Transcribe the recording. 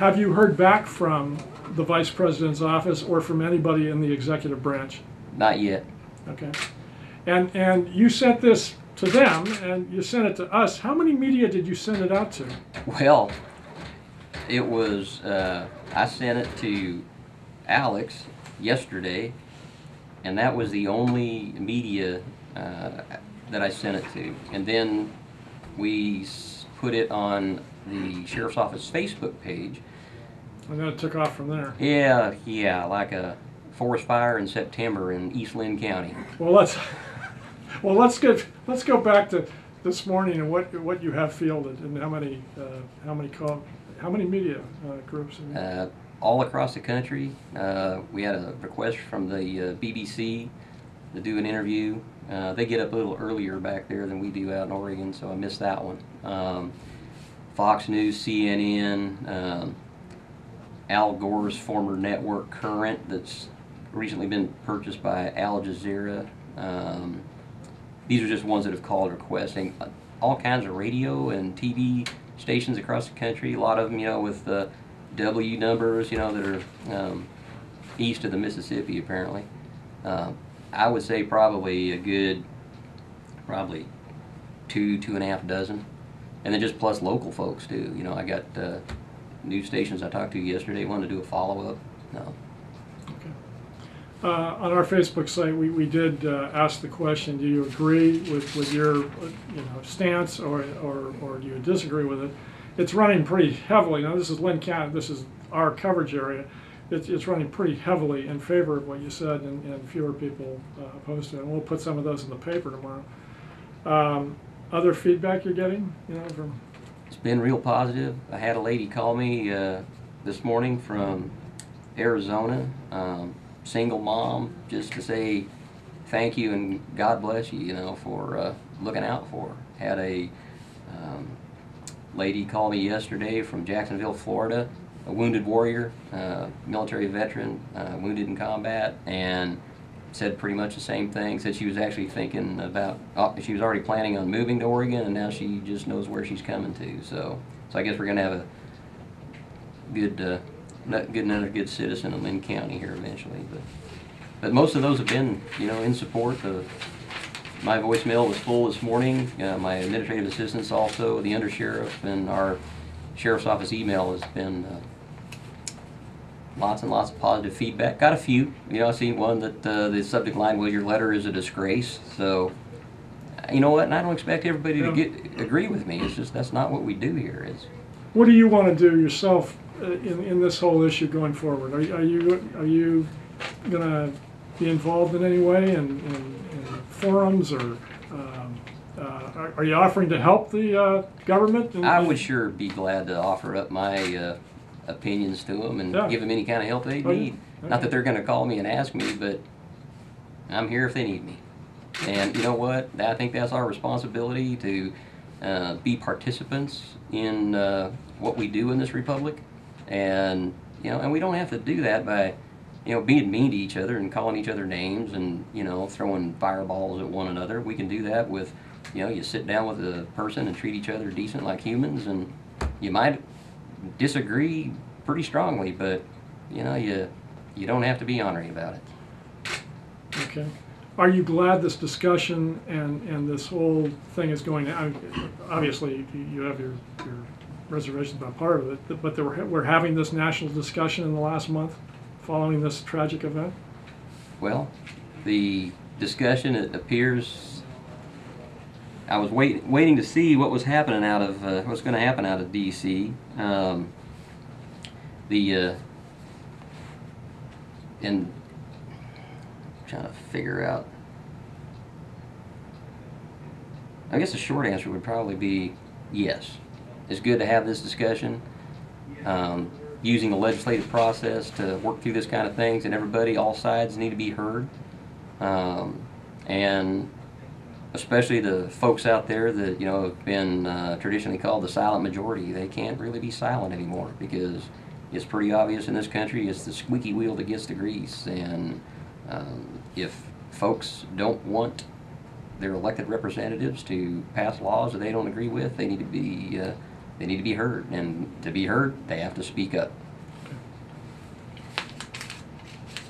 Have you heard back from the Vice President's office or from anybody in the executive branch? Not yet. Okay. And you sent this to them, and you sent it to us. How many media did you send it out to? Well, it was, I sent it to Alex yesterday, and that was the only media that I sent it to. And then we put it on the Sheriff's Office Facebook page. And then it took off from there. Yeah, like a forest fire in September in East Linn County. Well, let's go back to this morning and what you have fielded and how many media groups. All across the country. We had a request from the BBC to do an interview. They get up a little earlier back there than we do out in Oregon, so I missed that one. Fox News, CNN, Al Gore's former network Current that's recently been purchased by Al Jazeera. These are just ones that have called requesting all kinds of radio and TV stations across the country. A lot of them, with the W numbers, that are east of the Mississippi, apparently. I would say probably a good, two and a half dozen. And then just plus local folks, too. I got news stations I talked to yesterday wanted to do a follow-up. No. On our Facebook site, we did ask the question: do you agree with your stance, or do you disagree with it? It's running pretty heavily. Now, this is Linn County. This is our coverage area. It's running pretty heavily in favor of what you said, and fewer people opposed to it. And we'll put some of those in the paper tomorrow. Other feedback you're getting, from? It's been real positive. I had a lady call me this morning from Arizona. Single mom, just to say thank you and God bless you, for looking out for her. Had a lady call me yesterday from Jacksonville, Florida, a wounded warrior, military veteran, wounded in combat, and said pretty much the same thing. Said she was actually thinking about, she was already planning on moving to Oregon, and now she just knows where she's coming to. So I guess we're going to have a another good citizen of Linn County here eventually. But most of those have been, in support. My voicemail was full this morning. My administrative assistants also, the undersheriff, and our sheriff's office email has been lots and lots of positive feedback. Got a few. I seen one that the subject line was, "Your letter is a disgrace." So, you know what? And I don't expect everybody to agree with me. It's just that's not what we do here. What do you want to do yourself in this whole issue going forward? Are you going to be involved in any way in forums, or are you offering to help the government? I would sure be glad to offer up my opinions to them and give them any kind of help they need. Okay. Not that they're going to call me and ask me, but I'm here if they need me. And you know what? I think that's our responsibility to be participants in what we do in this republic. And and we don't have to do that by being mean to each other and calling each other names and throwing fireballs at one another. We can do that with you sit down with a person and treat each other decent like humans, and you might disagree pretty strongly, but you don't have to be ornery about it. Okay. Are you glad this discussion and this whole thing is going to, obviously you have your reservations about part of it, but we're having this national discussion in the last month following this tragic event? Well, the discussion, it appears, I was waiting to see what was happening out of what's going to happen out of D.C. And trying to figure out. I guess the short answer would probably be yes. It's good to have this discussion. Using the legislative process to work through this kind of things, and everybody, all sides, need to be heard. And especially the folks out there that have been traditionally called the silent majority, they can't really be silent anymore, because it's pretty obvious in this country it's the squeaky wheel that gets the grease. And if folks don't want their elected representatives to pass laws that they don't agree with, they need to be They need to be heard, and to be heard, they have to speak up.